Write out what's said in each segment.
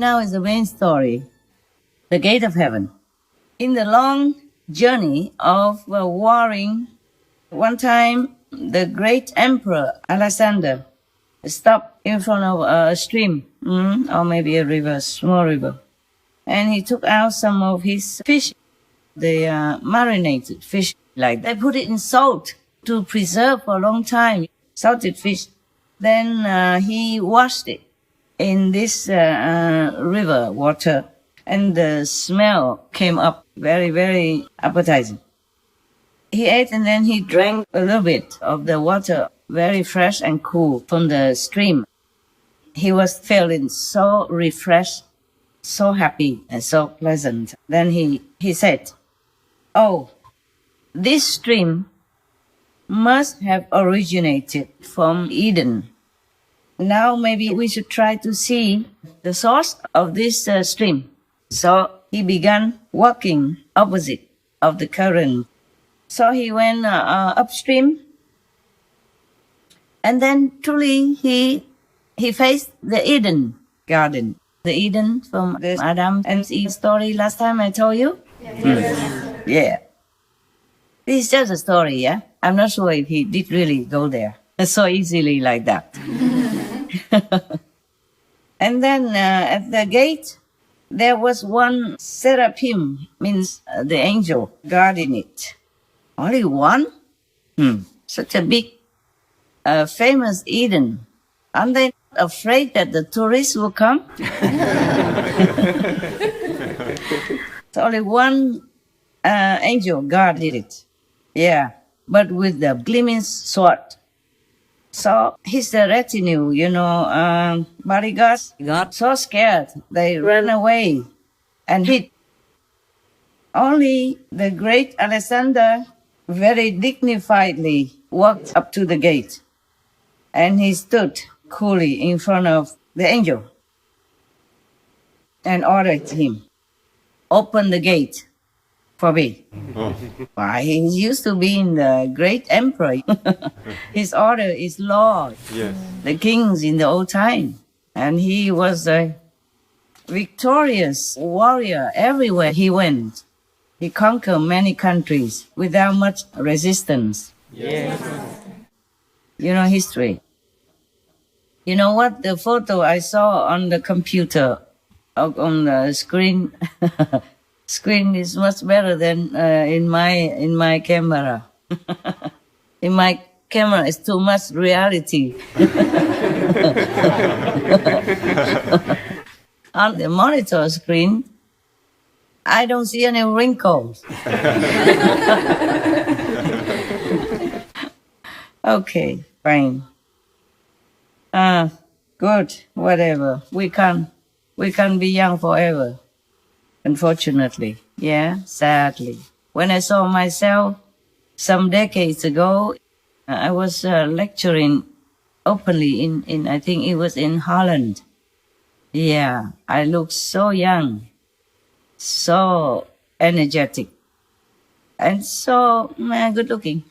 now is the main story, the gate of heaven. In the long journey of warring, one time the great emperor Alexander stopped in front of a stream, or maybe a river, small river, and he took out some of his fish. They marinated fish, like they put it in salt to preserve for a long time, salted fish. Then he washed it in this river water, and the smell came up very, very appetizing. He ate and then he drank a little bit of the water, very fresh and cool from the stream. He was feeling so refreshed, so happy and so pleasant. Then he said, "Oh, this stream must have originated from Eden. Now maybe we should try to see the source of this stream." So he began walking opposite of the current. So he went upstream, and then truly he faced the Eden garden. The Eden from the Adam and Eve story last time I told you? Yes. Yeah. This is just a story, yeah? I'm not sure if he did really go there so easily like that. And then at the gate, there was one seraphim, means the angel, guarding it. Only one? Such a big, famous Eden. Aren't they afraid that the tourists will come? So only one angel guarded it. Yeah, but with the gleaming sword. So his retinue, bodyguards got so scared, they ran away and hid. Only the great Alexander very dignifiedly walked up to the gate, and he stood coolly in front of the angel and ordered him, "Open the gate for me." Why, he used to be in the great emperor. His order is law. Yes. The kings in the old time. And he was a victorious warrior everywhere he went. He conquered many countries without much resistance. Yes. You know history. You know what? The photo I saw on the computer, on the screen, screen is much better than in my camera. In my camera, it's too much reality. On the monitor screen, I don't see any wrinkles. Okay, fine. Good, whatever. We can't be young forever, unfortunately. Yeah, sadly. When I saw myself some decades ago, I was lecturing openly in I think it was in Holland. Yeah, I looked so young, so energetic, and so good looking.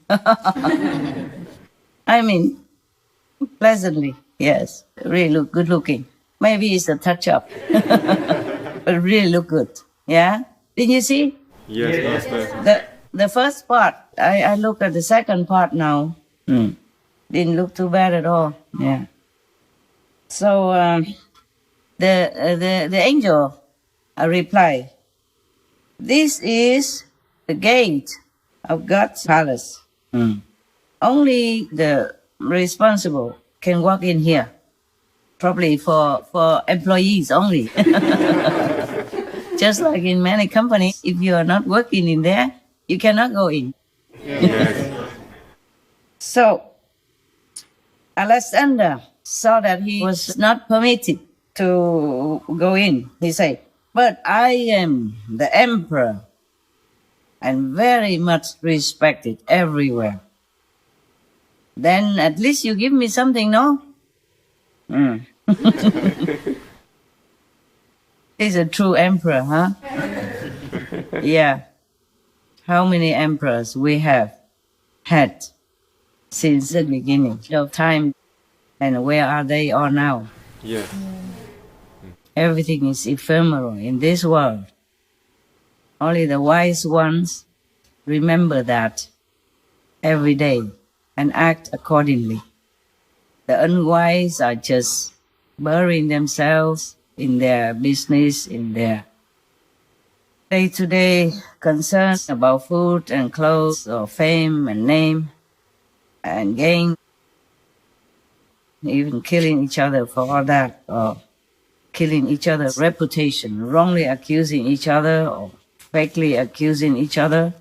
I mean, pleasantly, yes, really look good looking. Maybe it's a touch up, but really look good. Yeah, did you see? Yes, The first part. I look at the second part now. Didn't look too bad at all. Yeah. So the angel replied, "This is the gate of God's palace. Only the responsible can walk in here. Probably for employees only. Just like in many companies, if you are not working in there, you cannot go in." Yes. So Alexander saw that he was not permitted to go in. He said, "But I am the emperor and very much respected everywhere. Then at least you give me something, no?" He's a true emperor, huh? Yeah. How many emperors we have had since the beginning of time, and where are they all now? Yes. Everything is ephemeral in this world. Only the wise ones remember that every day and act accordingly. The unwise are just burying themselves in their business, in their day-to-day concerns about food and clothes or fame and name and gain, even killing each other for all that, or killing each other's reputation, wrongly accusing each other or fakely accusing each other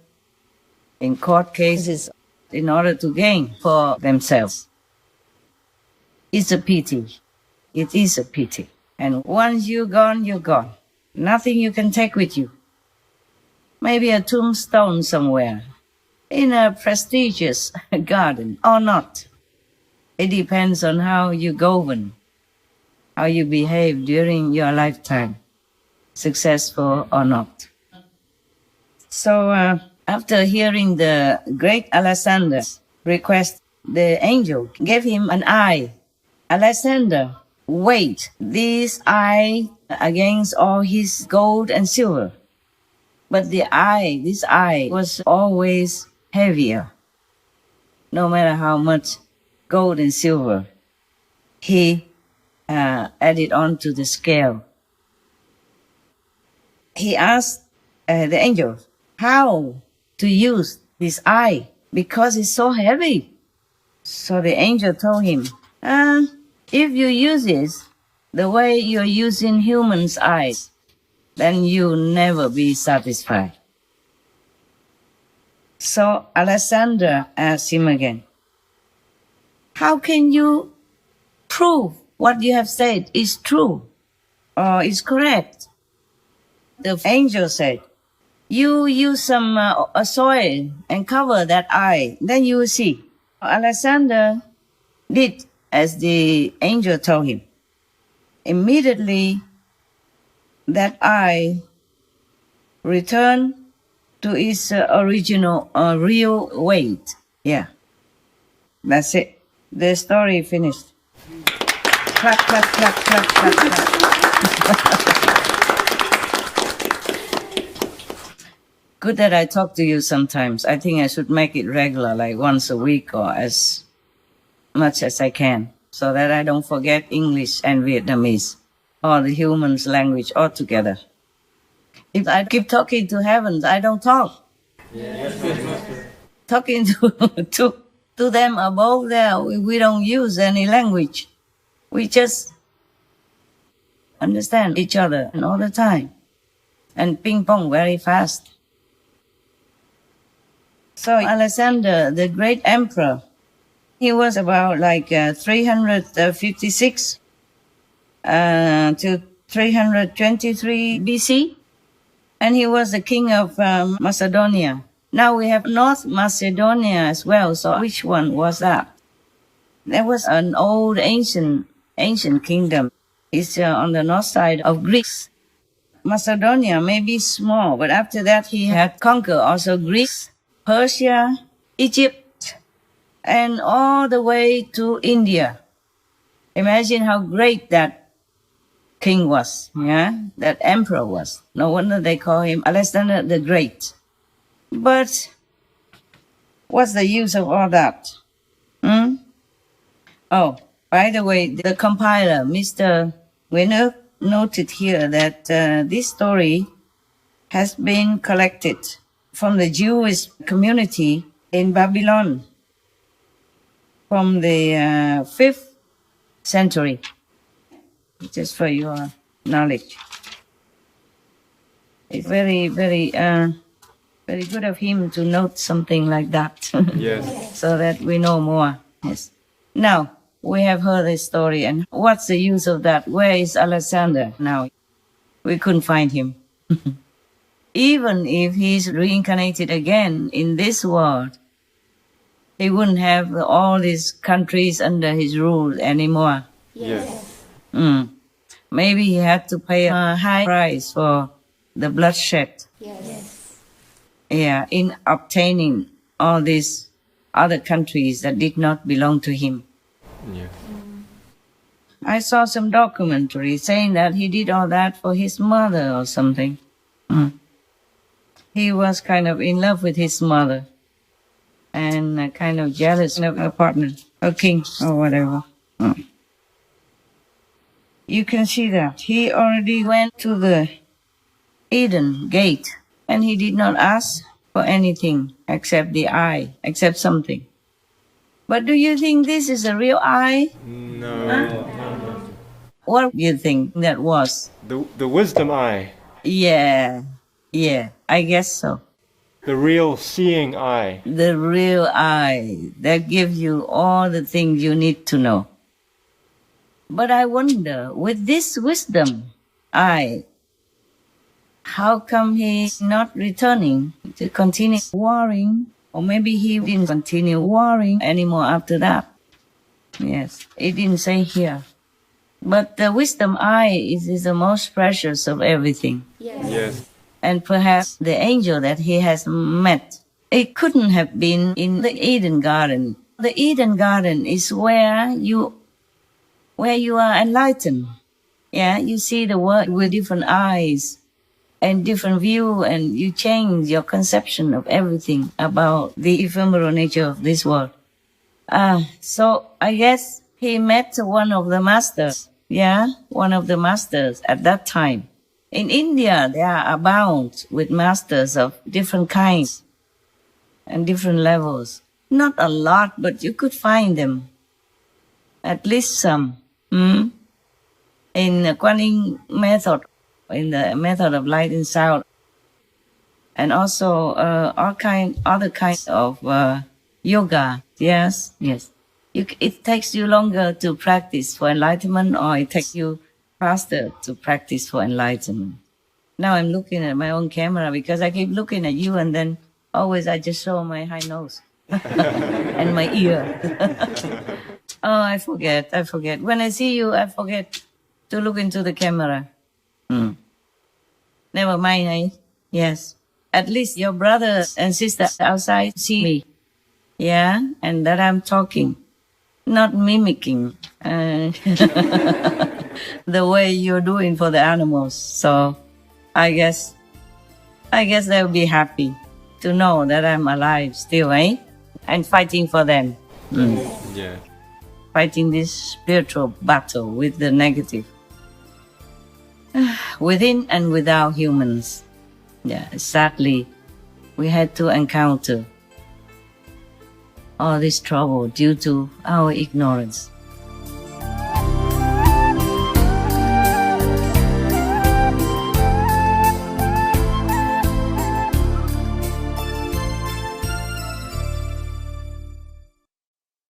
in court cases in order to gain for themselves. It's a pity. It is a pity. And once you're gone, you're gone. Nothing you can take with you. Maybe a tombstone somewhere in a prestigious garden or not. It depends on how you govern, how you behave during your lifetime, successful or not. So after hearing the great Alexander's request, the angel gave him an eye. Alexander weighed this eye against all his gold and silver. But this eye was always heavier. No matter how much gold and silver he added on to the scale. He asked the angel how to use this eye because it's so heavy. So the angel told him, if you use it the way you're using humans' eyes, then you'll never be satisfied. So Alexander asked him again, how can you prove what you have said is true or is correct? The angel said, you use some soil and cover that eye, then you will see. Alexander did as the angel told him. Immediately, that eye returned to its original real weight. Yeah, that's it. The story finished. Clap, clap, clap, clap, clap, clap. Good that I talk to you sometimes. I think I should make it regular, like once a week or as much as I can, so that I don't forget English and Vietnamese or the human's language altogether. If I keep talking to heavens, I don't talk. Yes. Talking to them above there, we don't use any language. We just understand each other all the time and ping pong very fast. So Alexander, the great emperor, he was about like 356 to 323 BC. And he was the king of Macedonia. Now we have North Macedonia as well. So which one was that? There was an old ancient kingdom. It's on the north side of Greece. Macedonia may be small, but after that he had conquered also Greece, Persia, Egypt, and all the way to India. Imagine how great that king was, yeah? That emperor was. No wonder they call him Alexander the Great. But what's the use of all that? Oh, by the way, the compiler, Mr. Winner, noted here that this story has been collected from the Jewish community in Babylon from the 5th century, just for your knowledge. It's very, very, very good of him to note something like that. Yes. So that we know more. Yes. Now, we have heard this story, and what's the use of that? Where is Alexander now? We couldn't find him. Even if he's reincarnated again in this world, he wouldn't have all these countries under his rule anymore. Yes. Maybe he had to pay a high price for the bloodshed. Yes. Yeah, in obtaining all these other countries that did not belong to him. Yeah. I saw some documentary saying that he did all that for his mother or something. He was kind of in love with his mother and kind of jealous of her partner, her king or whatever. You can see that he already went to the Eden gate and he did not ask for anything except the eye, except something. But do you think this is a real eye? No. Huh? What do you think that was? The wisdom eye. Yeah, I guess so. The real seeing eye. The real eye that gives you all the things you need to know. But I wonder, with this wisdom eye, how come he's not returning to continue warring? Or maybe he didn't continue warring anymore after that. Yes, it didn't say here. But the wisdom eye is the most precious of everything. Yes. And perhaps the angel that he has met, it couldn't have been in the Eden Garden. The Eden Garden is where you are enlightened. Yeah, you see the world with different eyes and different view, and you change your conception of everything about the ephemeral nature of this world. So I guess he met one of the masters. Yeah, one of the masters at that time. In India, they are abound with masters of different kinds and different levels. Not a lot, but you could find them. At least some. In the Kuan method, in the method of light and sound, and also other kinds of yoga. Yes. It takes you longer to practice for enlightenment, or it takes you faster to practice for enlightenment. Now I'm looking at my own camera because I keep looking at you, and then always I just show my high nose and my ear. Oh, I forget. When I see you, I forget to look into the camera. Never mind, eh? Yes. At least your brother and sister outside see me. Yeah, and that I'm talking, not mimicking the way you're doing for the animals. So I guess they'll be happy to know that I'm alive still, eh? And fighting for them. Yeah. Fighting this spiritual battle with the negative. Within and without humans. Yeah, sadly, we had to encounter all this trouble due to our ignorance.